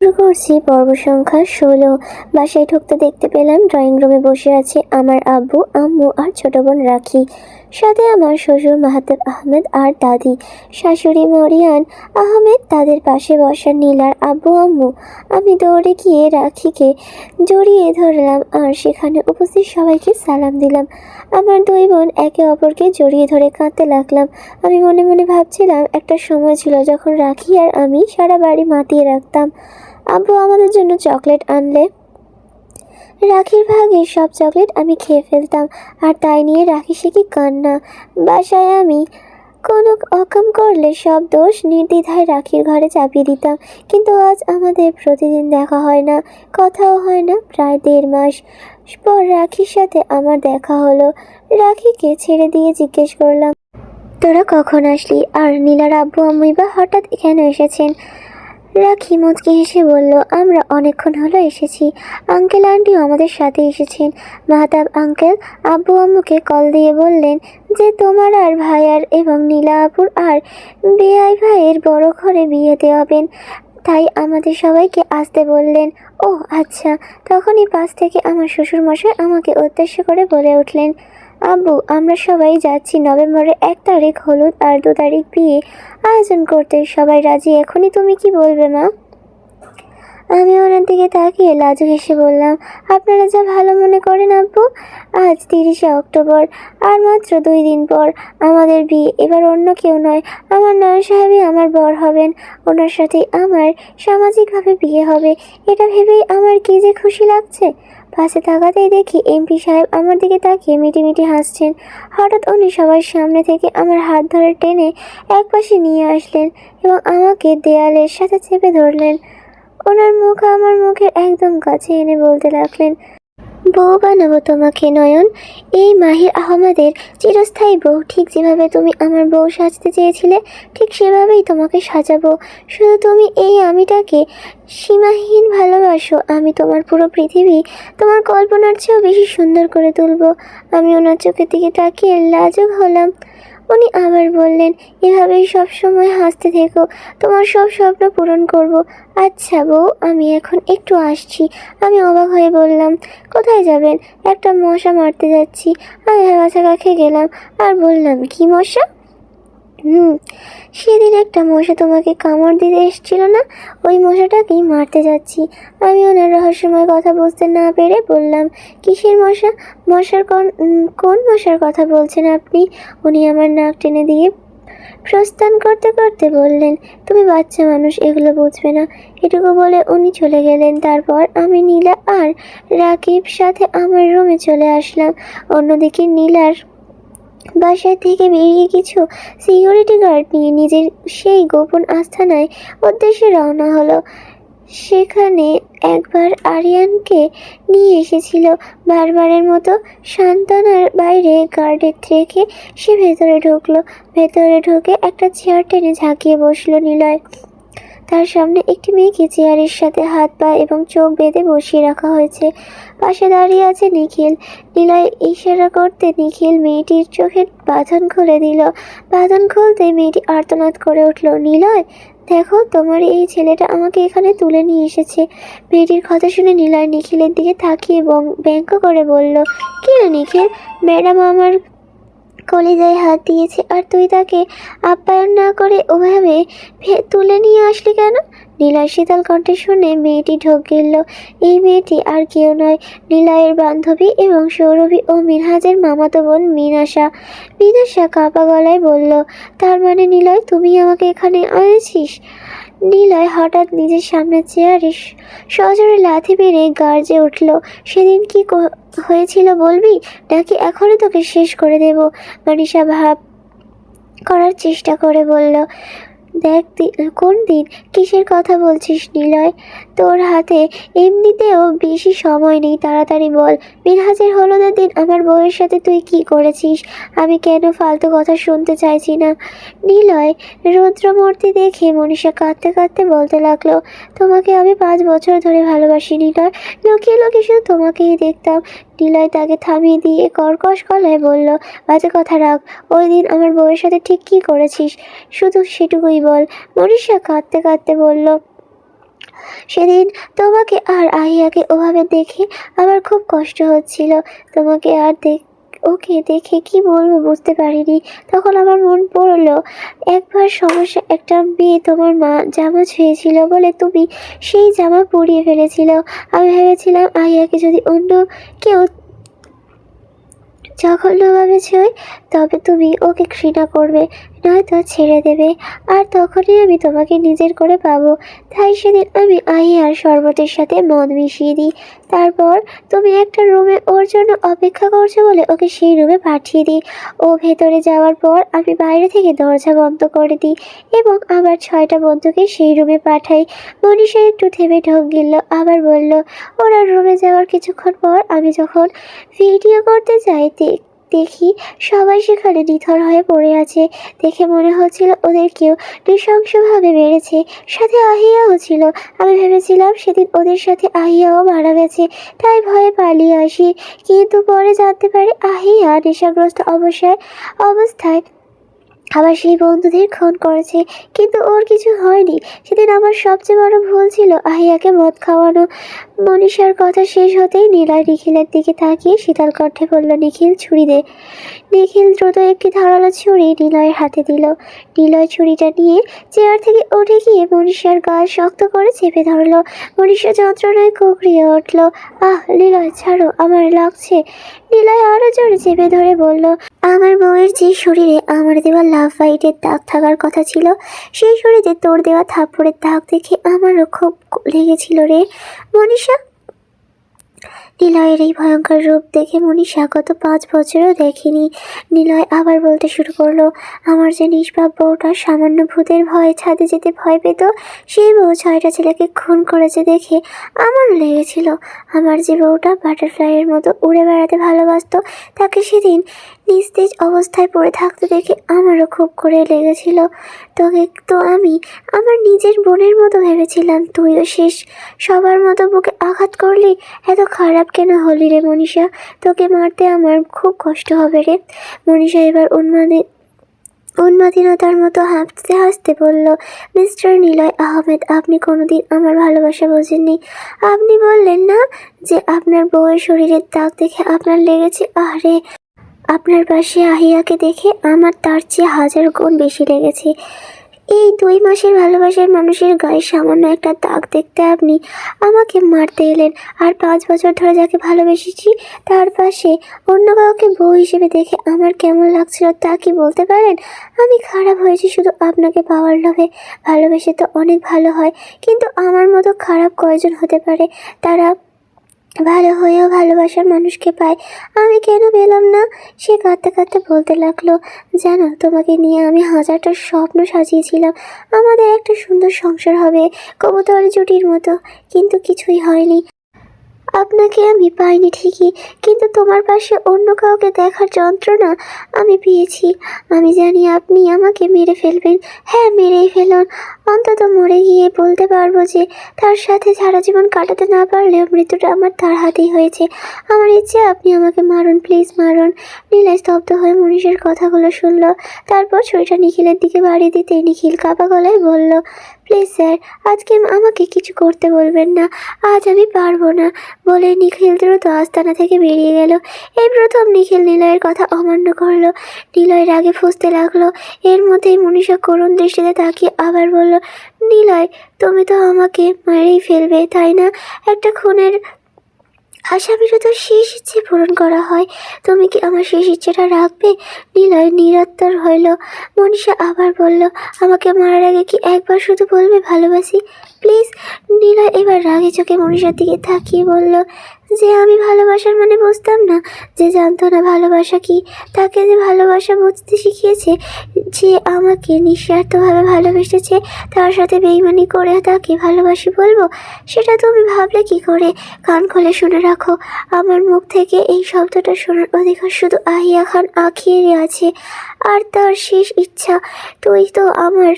শুরু করছি পর্ব সংখ্যা 16। বাসায় ঢুকতে দেখতে পেলাম ড্রয়িং রুমে বসে আছে আমার আব্বু, আম্মু আর ছোট বোন রাখি, সাথে আমার শ্বশুর মাহাতেব আহমেদ আর দাদি, শাশুড়ি মরিয়ান আহমেদ তাদের পাশে বসা নীলার আব্বু আম্মু। আমি দৌড়ে গিয়ে রাখিকে জড়িয়ে ধরলাম আর সেখানে উপস্থিত সবাইকে সালাম দিলাম। আমার দুই বোন একে অপরকে জড়িয়ে ধরে কাঁদতে লাগলাম। আমি মনে মনে ভাবছিলাম, একটা সময় ছিল যখন রাখি আর আমি সারা বাড়ি মাতিয়ে রাখতাম। আব্বু আমাদের জন্য চকলেট আনলে রাখির ভাগের সব চকলেট আমি খেয়ে ফেলতাম, আর তাই নিয়ে রাখি সে কি কান্না। বাসায় আমি কোনো অকাম করলে সব দোষ নির্দ্বিধায় রাখির ঘরে চাপিয়ে দিতাম। কিন্তু আজ আমাদের প্রতিদিন দেখা হয় না, কথাও হয় না। প্রায় 1.5 মাস পর রাখির সাথে আমার দেখা হলো। রাখিকে ছেড়ে দিয়ে জিজ্ঞেস করলাম, তোরা কখন আসলি? আর নীলার আব্বু আম্মুই বা হঠাৎ এখানে এসেছেন? রাখি মুচকি হেসে বলল, আমরা অনেকক্ষণ হলো এসেছি। আঙ্কেল আন্টিও আমাদের সাথে এসেছেন। মাহতাব আঙ্কেল আব্বু আম্মুকে কল দিয়ে বললেন যে তোমার আর ভাইয়ার এবং নীলা আপুর আর বেআই ভাইয়ের বড় ঘরে বিয়ে দেওয়াবেন, তাই আমাদের সবাইকে আসতে বললেন। ও আচ্ছা। তখনই পাশ থেকে আমার শ্বশুরমশাই আমাকে উদ্দেশ্য করে বলে উঠলেন, আব্বু আমরা সবাই যাচ্ছি নভেম্বরের 1 তারিখ হলুদ আর 2 তারিখ বিয়ে আয়োজন করতে। সবাই রাজি, এখনই তুমি কি বলবে মা? আমি ওনার দিকে তাকিয়ে লাজুক হেসে বললাম, আপনারা যা ভালো মনে করেন আব্বু। আজ 30শে অক্টোবর, আর মাত্র 2 দিন পর আমাদের বিয়ে। এবার অন্য কেউ নয়, আমার নয়ন সাহেবই আমার বর হবেন। ওনার সাথেই আমার সামাজিকভাবে বিয়ে হবে। এটা ভেবেই আমার কি যে খুশি লাগছে। পাশে তাকাতেই দেখি এমপি সাহেব আমার দিকে তাকিয়ে মিটিমিটি হাসছেন। হঠাৎ উনি সবার সামনে থেকে আমার হাত ধরে টেনে একপাশে নিয়ে আসলেন এবং আমাকে দেয়ালের সাথে চেপে ধরলেন। ওনার মুখ আমার মুখের একদম কাছে এনে বলতে লাগলেন, বউ বানাবো তোমাকে নয়ন, এই মাহির আহমেদের চিরস্থায়ী বউ। ঠিক যেভাবে তুমি আমার বউ সাজতে চেয়েছিলে, ঠিক সেভাবেই তোমাকে সাজাবো। শুধু তুমি এই আমিটাকে সীমাহীন ভালোবাসো। আমি তোমার পুরো পৃথিবী তোমার কল্পনার চেয়েও বেশি সুন্দর করে তুলবো। আমি ওনার চোখের দিকে তাকিয়ে লাজুক হলাম। উনি আবার বললেন, এভাবেই সব সময় হাসতে থেকো, তোমার সব স্বপ্ন পূরণ করব। আচ্ছা বউ, আমি এখন একটু আসছি। আমি অবাক হয়ে বললাম, কোথায় যাবেন? একটা মশা মারতে যাচ্ছি। আমি হাঁকা খেয়ে গেলাম আর বললাম, কি মশা? সেদিন একটা মশা তোমাকে কামড় দিতে এসেছিল না, ওই মশাটাকেই মারতে যাচ্ছি। আমি ওনার রহস্যময় কথা বুঝতে না পেরে বললাম, কিসের মশা? কোন মশার কথা বলছেন আপনি? উনি আমার নাক টেনে দিয়ে প্রস্থান করতে করতে বললেন, তুমি বাচ্চা মানুষ, এগুলো বুঝবে না। এটুকু বলে উনি চলে গেলেন। তারপর আমি নীলা আর রাকিব সাথে আমার রুমে চলে আসলাম। অন্যদিকে নীলার বাসায় থেকে বেরিয়ে কিছু সিকিউরিটি গার্ড নিয়ে নিজের সেই গোপন আস্তানায় উদ্দেশ্যে রওনা হলো। সেখানে একবার আরিয়ানকে নিয়ে এসেছিল। বারবারের মতো সান্ত্বনার বাইরে গার্ডের থেকে সে ভেতরে ঢুকলো। ভেতরে ঢুকে একটা চেয়ার টেনে ঝাঁকিয়ে বসলো নিলয়। তার সামনে একটি মেয়েকে চেয়ারের সাথে হাত পা এবং চোখ বেঁধে বসিয়ে রাখা হয়েছে। পাশে দাঁড়িয়ে আছে নিখিল। নিলয় ইশারা করতে নিখিল মেয়েটির চোখের বাঁধন খুলে দিল। বাঁধন খুলতে মেয়েটি আর্তনাদ করে উঠল, নিলয় দেখো, তোমার এই ছেলেটা আমাকে এখানে তুলে নিয়ে এসেছে। মেয়েটির কথা শুনে নিলয় নিখিলের দিকে তাকিয়ে ব্যঙ্গ করে বলল, কি রে নিখিল, ম্যাডাম আমার কলিজায় হাত দিয়েছে আর তুই তাকে আপ্যায়ন না করে ওভাবে তুলে নিয়ে আসলি কেন? নীলয় শীতল কণ্ঠে শুনে মেয়েটি ঢোক গেল। এই মেয়েটি আর কেউ নয়, নিলয়ের বান্ধবী এবং সৌরভী ও মিনহাজের মামাতো বোন মিনাশা। মিনাশা কাঁপা গলায় বলল, তার মানে নিলয় তুই আমাকে এখানে এনেছিস? নিলয় হঠাৎ নিজের সামনের চেয়ারে সজোরে লাথি মেরে গর্জে উঠল, সেদিন কি হয়েছিল বলবি, নাকি এখনই তোকে শেষ করে দেব? মনীষা ভাব করার চেষ্টা করে বলল, দেখ কোন দিন, কিসের কথা বলছিস নিলয়? তোর হাতে এমনিতেও বেশি সময় নেই, তাড়াতাড়ি বল। মিনহাজের হলুদের দিন আমার বউয়ের সাথে তুই কি করেছিস? আমি কেন ফালতু কথা শুনতে চাইছি না। নিলয় রুদ্রমূর্তি দেখে মনীষা কাঁদতে কাঁদতে বলতে লাগলো, তোমাকে আমি 5 বছর ধরে ভালোবাসি নিলয়, লুকিয়ে লুকিয়ে শুধু তোমাকেই দেখতাম। নিলয় তাকে থামিয়ে দিয়ে কর্কশ গলায় বলল, বাজে কথা রাখ। ওই দিন আমার বউয়ের সাথে ঠিক কি করেছিস শুধু সেটুকুই বল। মনীষা কাঁদতে কাঁদতে বলল, সেদিন তোমাকে আর আহিয়াকে ওভাবে দেখে আমার খুব কষ্ট হচ্ছিল। তোমাকে আর ওকে দেখে কি বলবো বুঝতে পারিনি। তখন আমার মন পড়লো একবার সমস্যা, একটা মেয়ে তোমার মা জামা ছুঁয়েছিল বলে তুমি সেই জামা পরিয়ে ফেলেছিল। আমি ভেবেছিলাম আহিয়াকে যদি অন্য কেউ জঘন্যভাবে ছুঁয় তবে তুমি ওকে ঘৃণা করবে, নয়তো ছেড়ে দেবে, আর তখনই আমি তোমাকে নিজের করে পাবো। তাই সেদিন আমি আহিয়ার শরবতের সাথে মদ মিশিয়ে দিই। তারপর তুমি একটা রুমে ওর জন্য অপেক্ষা করছো বলে ওকে সেই রুমে পাঠিয়ে দিই। ও ভেতরে যাওয়ার পর আমি বাইরে থেকে দরজা বন্ধ করে দিই এবং আবার 6টা বন্ধুকে সেই রুমে পাঠাই। মনীষা একটু থেমে ঢোক গিলল, আবার বলল, ওরা রুমে যাওয়ার কিছুক্ষণ পর আমি যখন ভিডিও করতে যাই দেখি সবাই সেখানে নিথর হয়ে পড়ে আছে। দেখে মনে হচ্ছিল ওদের কেউ নৃশংসভাবে মেরেছে, সাথে আহিয়াও ছিল। আমি ভেবেছিলাম সেদিন ওদের সাথে আহিয়াও মারা গেছে, তাই ভয়ে পালিয়ে আসি। কিন্তু পরে জানতে পারি আহিয়া নেশাগ্রস্ত অবস্থায় আবার সেই বন্ধুদের খুন করেছে, কিন্তু ওর কিছু হয়নি। সেদিন আমার সবচেয়ে বড় ভুল ছিল আহিয়াকে মদ খাওয়ানো। মনীষার কথা শেষ হতেই নিলয় নিখিলের দিকে তাকিয়ে শীতল কণ্ঠে বলল, নিখিল, ছুরি দে। নিখিল দ্রুত একটি ধারালো ছুরি নিলয়ের হাতে দিল। নিলয় ছুরিটা নিয়ে চেয়ার থেকে উঠে গিয়ে মনীষার গাল শক্ত করে চেপে ধরল। মনীষা যন্ত্রণায় কুকড়িয়ে উঠল। আহ নিলয়, ছাড়ো, আমার লাগছে। নিলয় আরো জোরে চেপে ধরে বলল, আমার বউয়ের যে শরীরে আমার দেওয়া লাভ ফাইটের দাগ থাকার কথা ছিল, সেই শরীরে তোর দেওয়া থাপ্পড়ের দাগ দেখে আমারও খুব লেগেছিল রে মনীষা। নিলয়ের এই ভয়ঙ্কর রূপ দেখে মনীষা গত 5 বছরও দেখেনি। নিলয় আবার বলতে শুরু করলো, আমার যে নিষ্পাপ বউটা সামান্য ভূতের ভয়ে ছাদে যেতে ভয় পেত, সেই বউ 6টা ছেলেকে খুন করেছে দেখে আমারও লেগেছিল। আমার যে বউটা বাটারফ্লাইয়ের মতো উড়ে বেড়াতে ভালোবাসত, তাকে সেদিন নিস্তেজ অবস্থায় পড়ে থাকতে দেখে আমারও খুব করে লেগেছিল। তোকে তো আমি আমার নিজের বোনের মতো ভেবেছিলাম, তুইও শেষ সবার মতো বুকে আঘাত করলি। এত খারাপ কেন হলি রে মনীষা? তোকে মারতে আমার খুব কষ্ট হবে রে। মনীষা এবার উন্মাদীনতার মতো হাসতে হাসতে বলল, মিস্টার নিলয় আহমেদ, আপনি কোনোদিন আমার ভালোবাসা বোঝেননি। আপনি বললেন না যে আপনার বউয়ের শরীরের দাগ দেখে আপনার লেগেছে? আরে, আপনার পাশে আহিয়াকে দেখে আমার তার চেয়ে 1000 গুণ বেশি লেগেছে। এই 2 মাসের ভালোবাসার মানুষের গায়ে সামান্য একটা দাগ দেখতে আপনি আমাকে মারতে এলেন, আর 5 বছর ধরে যাকে ভালোবেসেছি তার পাশে অন্য কাউকে বউ হিসেবে দেখে আমার কেমন লাগছিল তা কি বলতে পারেন? আমি খারাপ হয়েছি শুধু আপনাকে পাওয়ার লোভে। ভালোবেসে তো অনেক ভালো হয়, কিন্তু আমার মতো খারাপ কয়জন হতে পারে? তারা ভালো হয়েও ভালোবাসার মানুষকে পায়, আমি কেন পেলাম না? সে কাঁদতে কাঁদতে বলতে লাগলো, জানো, তোমাকে নিয়ে আমি 1000টা স্বপ্ন সাজিয়েছিলাম। আমাদের একটা সুন্দর সংসার হবে, কবুতর জুটির মতো, কিন্তু কিছুই হয়নি। আপনাকে আমি পাইনি ঠিকই, কিন্তু তোমার পাশে অন্য কাউকে দেখার যন্ত্রণা আমি পেয়েছি। আমি জানি আপনি আমাকে মেরে ফেলবেন। হ্যাঁ, মেরেই ফেলুন। অন্তত মরে গিয়ে বলতে পারবো যে তার সাথে সারা জীবন কাটাতে না পারলেও মৃত্যুটা আমার তার হাতেই হয়েছে। আমার ইচ্ছে আপনি আমাকে মারুন, প্লিজ মারুন। নীলা স্তব্ধ হয়ে মনীষের কথাগুলো শুনল। তারপর ছুরিটা নিখিলের দিকে বাড়িয়ে দিতে নিখিল কাঁপা গলায় বলল, প্লিজ স্যার, আজকে আমাকে কিছু করতে বলবেন না, আজ আমি পারবো না। বলে নিখিল দ্রুত আস্তানা থেকে বেরিয়ে গেল। এই প্রথম নিখিল নিলয়ের কথা অমান্য করলো। নিলয় রাগে ফুঁসতে লাগলো। এর মধ্যেই মনীষা করুণ দৃষ্টিতে তাকিয়ে আবার বলল, নিলয়, তুমি তো আমাকে মেরেই ফেলবে, তাই না? একটা খুনের আসামিরও তো শেষ ইচ্ছে পূরণ করা হয়, তুমি কি আমার শেষ ইচ্ছেটা রাখবে? নিলয় নিরুত্তর হইল। মনীষা আবার বলল, আমাকে মারার আগে কি একবার শুধু বলবে ভালোবাসি, প্লিজ? নিলয় এবার রাগে চোখে মনীষার দিকে তাকিয়ে বলল, যে আমি ভালোবাসার মানে বুঝতাম না, যে জানতো না ভালোবাসা কি, তাকে যে ভালোবাসা বুঝতে শিখিয়েছে, যে আমাকে নিঃস্বার্থভাবে ভালোবেসেছে, তার সাথে বেইমানি করে তাকে ভালোবাসি বলবো? সেটা তুমি ভাবলে কি করে? কান খুলে শুনে রাখো, আমার মুখ থেকে এই শব্দটা শোনার অধিকার শুধু আহিয়া খান আখিয়েরই আছে, আর তার শেষ ইচ্ছা তুই তো আমার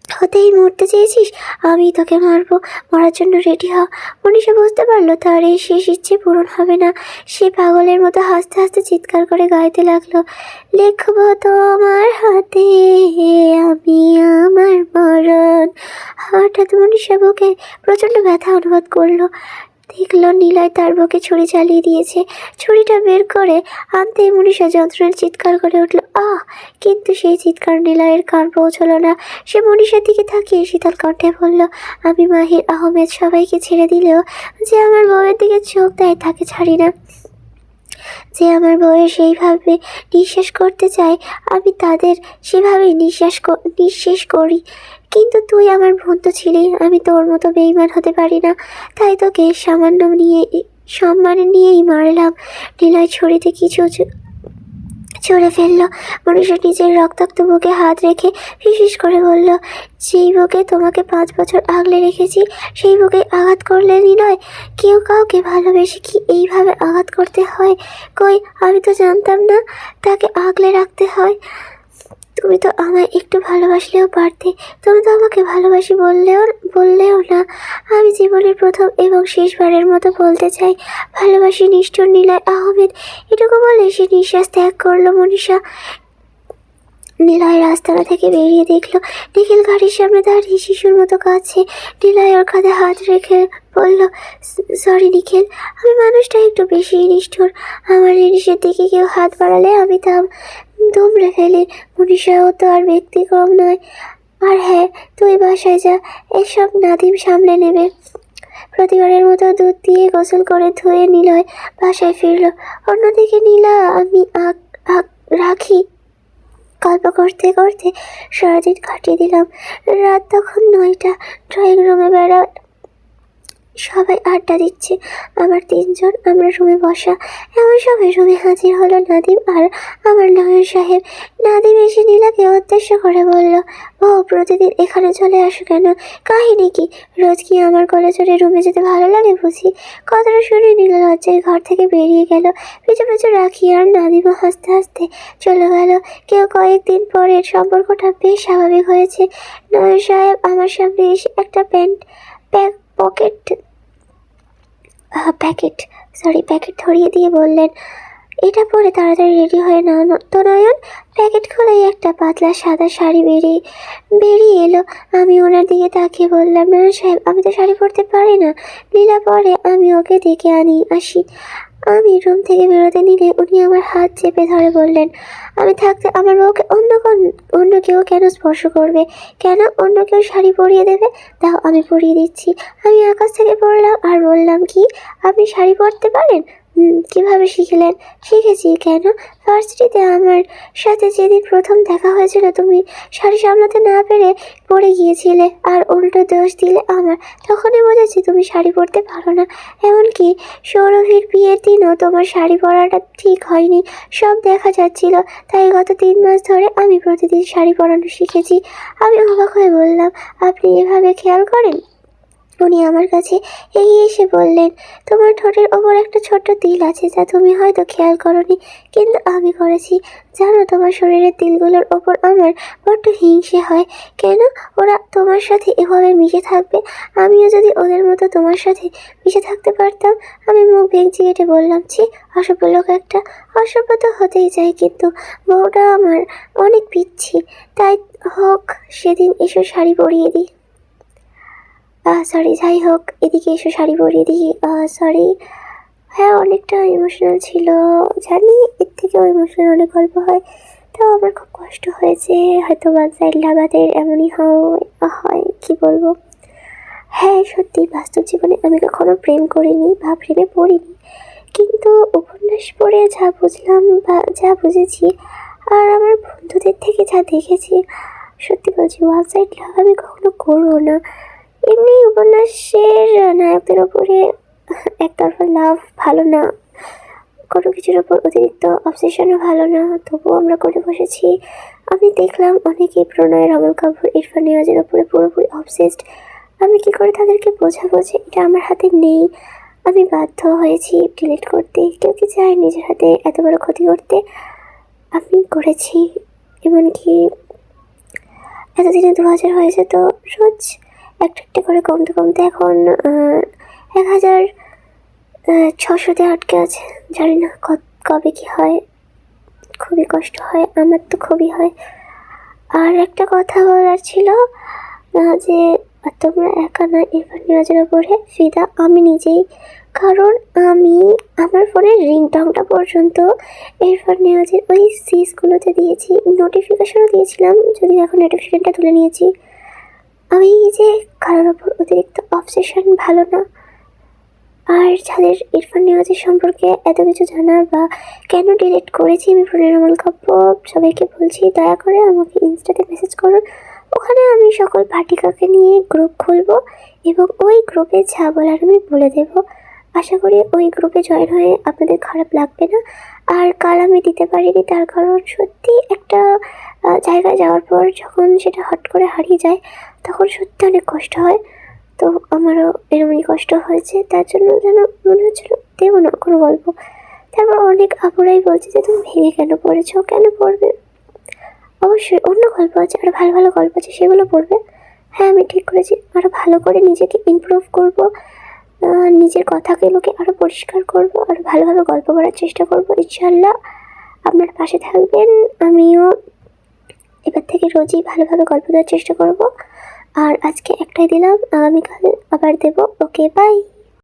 হতেই মরতে চেয়েছিস, আমি তোকে মারবো, মরার জন্য রেডি হ। মনীষা বুঝতে পারলো তার এই শেষ ইচ্ছে পূরণ হবে না। সে পাগলের মতো হাসতে হাসতে চিৎকার করে গাইতে লাগলো, লিখবো তোমার হাতে আমি আমার মরণ। হঠাৎ মনীষা বুকে প্রচণ্ড ব্যথা অনুভব করলো। দেখলো নিলয় তার বুকে ছুরি চালিয়ে দিয়েছে। ছুরিটা বের করে আনতেই মনীষা যন্ত্রণার চিৎকার করে উঠল, আহ! কিন্তু সেই চিৎকার নিলয়ের কান পৌঁছলো না। সে মনীষার দিকে তাকিয়ে শীতল কণ্ঠে বলল, আমি মাহির আহমেদ সবাইকে ছেড়ে দিলেও যে আমার বউয়ের দিকে চোখ দেয় তাকে ছাড়ি না। যে আমার বউয়ের সেইভাবে নিঃশ্বাস করতে চায় আমি তাদের সেভাবেই নিঃশেষ করি। কিন্তু তুই আমার বন্ধু ছিলি, আমি তোর মতো বেঈমান হতে পারি না, তাই তোকে সম্মানে নিয়েই মারলাম। নিলয় ছুরিতে কিছু ছুঁড়ে ফেলল। মনীষা নিজের রক্তাক্ত বুকে হাত রেখে ফিসফিস করে বলল, যেই বুকে তোমাকে 5 বছর আগলে রেখেছি সেই বুকে আঘাত করলে নিলয়? কেউ কাউকে ভালোবেসে কি এইভাবে আঘাত করতে হয়? কই, আমি তো জানতাম না তাকে আগলে রাখতে হয়। তুমি তো আমায় একটু ভালোবাসলেও পারতে। তুমি তো আমাকে ভালোবাসি বললেও না। আমি জীবনের প্রথম এবং শেষবারের মতো বলতে চাই, ভালোবাসি নিষ্ঠুর নিলয় আহমেদ। এটুকু বলে সে নিঃশ্বাস ত্যাগ করলো। মনীষা নিলয় রাস্তাটা থেকে বেরিয়ে দেখলো নিখিল গাড়ির সামনে দাঁড়িয়ে শিশুর মতো কাঁদছে। নিলয় ওর কাঁধে হাত রেখে বলল, সরি নিখিল, আমি মানুষটা একটু বেশি নিষ্ঠুর। আমার জিনিসের দিকে কেউ হাত বাড়ালে আমি তা দুমড়ে ফেলি। মনীষাও তো আর ব্যতিক্রম নয়। আর হ্যাঁ, তুই বাসায় যা, এসব নাদিম সামলে নেবে। প্রতিবারের মতো দুধ দিয়ে গোসল করে ধুয়ে নিলয় বাসায় ফিরল। অন্যদিকে নীলা আমি রাখি গল্প করতে করতে সারাদিন কাটিয়ে দিলাম। রাত তখন 9টা। ড্রয়িং রুমে সবাই আড্ডা দিচ্ছে। আমরা 3জন রুমে বসা। এমন সময় রুমে হাজির হলো নাদিম আর আমার লয়ের সাহেব। নাদিম এসে নীলাকে উদ্দেশ্য করে বলল, ও প্রতিদিন এখানে চলে আসো কেন? কাহিনী কি? রোজ কি আমার কোলে চড়ে রুমে যেতে ভালো লাগে বুঝি? কথাটা শুনে নীলা লজ্জায় ঘর থেকে বেরিয়ে গেল। পিছু পিছু রাখি আর নাদিমও হাসতে হাসতে চলে গেল। কয়েকদিন পরে সম্পর্কটা বেশ স্বাভাবিক হয়েছে। নয়ন সাহেব আমার সামনে এসে একটা প্যাকেট ধরিয়ে দিয়ে বললেন, এটা পরে তাড়াতাড়ি রেডি হয়ে নাও তো নয়ন। প্যাকেট খুলেই একটা পাতলা সাদা শাড়ি বেরিয়ে এলো। আমি ওনার দিকে তাকিয়ে বললাম, নয়ন সাহেব, আমি তো শাড়ি পরতে পারি না। লীলা পরে আমি ওকে ডেকে আসি। আমি রুম থেকে বেরোতে নিলে উনি আমার হাত চেপে ধরে বললেন, আমি থাকতে আমার বউকে অন্য কেউ কেন স্পর্শ করবে? কেন অন্য কেউ শাড়ি পরিয়ে দেবে? তাও আমি পরিয়ে দিচ্ছি। আমি আকাশ থেকে পড়লাম আর বললাম, কি আপনি শাড়ি পরতে পারেন? কিভাবে শিখলেন? শিখেছি কেন? ভার্সিটিতে আমার সাথে যেদিন প্রথম দেখা হয়েছিল তুমি শাড়ি সামলাতে না পেরে পড়ে গিয়েছিলে আর উল্টো দোষ দিলে আমার। তখনই বুঝেছি তুমি শাড়ি পরতে পারো না। এমনকি সৌরভীর বিয়ের দিনও তোমার শাড়ি পরাটা ঠিক হয়নি, সব দেখা যাচ্ছিল। তাই গত 3 মাস ধরে আমি প্রতিদিন শাড়ি পরানো শিখেছি। আমি অবাক হয়ে বললাম, আপনি এভাবে খেয়াল করেন? উনি আমার কাছে এগিয়ে এসে বললেন, তোমার ঠোঁটের ওপর একটা ছোট্ট তিল আছে যা তুমি হয়তো খেয়াল করনি, কিন্তু আমি করেছি। জানো, তোমার শরীরের তিলগুলোর ওপর আমার বড্ড হিংসে হয়। কেন ওরা তোমার সাথে এভাবে মিশে থাকবে? আমিও যদি ওদের মতো তোমার সাথে মিশে থাকতে পারতাম। আমি মুখ ভেঙচি কেটে বললাম, ছি, অসভ্য লোক একটা। অসভ্য তো হতেই চাই, কিন্তু বউটা আমার অনেক পিচ্ছি। তাই হোক, সেদিন এসো শাড়ি পরিয়ে দিই। যাই হোক, এদিকে এসে শাড়ি পরিয়ে দিই। সরি। হ্যাঁ, অনেকটা ইমোশনাল ছিল জানি, এর থেকেও ইমোশনাল অনেক গল্প হয়। তাও আমার খুব কষ্ট হয়েছে। হয়তো ওয়ান সাইড লাভাদের এমনই হয়, কি বলবো। হ্যাঁ, সত্যি বাস্তব জীবনে আমি কখনো প্রেম করিনি বা প্রেমে পড়িনি, কিন্তু উপন্যাস পড়ে যা বুঝলাম বা যা বুঝেছি আর আমার বন্ধুদের থেকে যা দেখেছি, সত্যি বলছি, ওয়ান সাইড লাভ আমি কখনো করবো না। এমনি উপন্যাসের নায়কদের ওপরে একতরফা লাভ ভালো না, কোনো কিছুর ওপর অতিরিক্ত অবসেশনও ভালো না, তবুও আমরা করে বসেছি। আমি দেখলাম অনেকেই প্রণয়, রমল কাপুর, ইরফান নিয়াজের ওপরে পুরোপুরি অবসেসড। আমি কি করে তাদেরকে বোঝাবো যে এটা আমার হাতে নেই? আমি বাধ্য হয়েছি ডিলিট করতে। কেউ কি চায় নিজের হাতে এত বড় ক্ষতি করতে? আমি করেছি। এমনকি এতদিনে 2000 হয়েছে, তো রোজ একটা একটা করে কমতে কমতে এখন 1600-তে আটকে আছে। জানি না কবে কি হয়। খুবই কষ্ট হয়, আমার তো খুবই হয়। আর একটা কথা বলার ছিল, যে তোমরা একা না ইরফান নিয়াজের ওপরে ফিদা, আমি নিজেই। কারণ আমি আমার ফোনের রিংটংটা পর্যন্ত ইরফান নিয়াজের ওই সিসগুলোতে দিয়েছি, নোটিফিকেশনও দিয়েছিলাম, যদিও এখন নোটিফিকেশনটা তুলে নিয়েছি। আমি যে কারোর ওপর অতিরিক্ত অবসেশন ভালো না। আর যাদের ইরফান নিয়াজের সম্পর্কে এত কিছু জানার বা কেন ডিলিট করেছি আমি প্রণয়নমল কাব্য, সবাইকে বলছি দয়া করে আমাকে ইনস্টাতে মেসেজ করুন। ওখানে আমি সকল পাঠিকাকে নিয়ে গ্রুপ খুলবো এবং ওই গ্রুপে যা বলার আমি বলে দেব। আশা করি ওই গ্রুপে জয়েন হয়ে আপনাদের খারাপ লাগবে না। আর কাল আমি দিতে পারিনি, তার কারণ সত্যি একটা জায়গায় যাওয়ার পর যখন সেটা হট করে হারিয়ে যায় তখন সত্যি অনেক কষ্ট হয়। তো আমারও এরকমই কষ্ট হয়েছে, তার জন্য যেন মনে হচ্ছিল দেবো না কোনো গল্প। তারপর অনেক আপুরাই বলছে যে তুমি ভেঙে কেন পড়েছো, কেন পড়বে। অবশ্যই অন্য গল্প আছে, আরও ভালো ভালো গল্প আছে, সেগুলো পড়বে। হ্যাঁ, আমি ঠিক করেছি, আরও ভালো করে নিজেকে ইমপ্রুভ করব, নিজের কথাগুলোকে আরও পরিষ্কার করব, আরও ভালোভাবে গল্প করার চেষ্টা করব। ইনশাল্লাহ আপনার পাশে থাকবেন। আমিও এবার থেকে রোজই ভালোভাবে গল্প দেওয়ার চেষ্টা করব। আর আজকে একটাই দিলাম, আগামীকাল আবার দেবো। ওকে, বাই।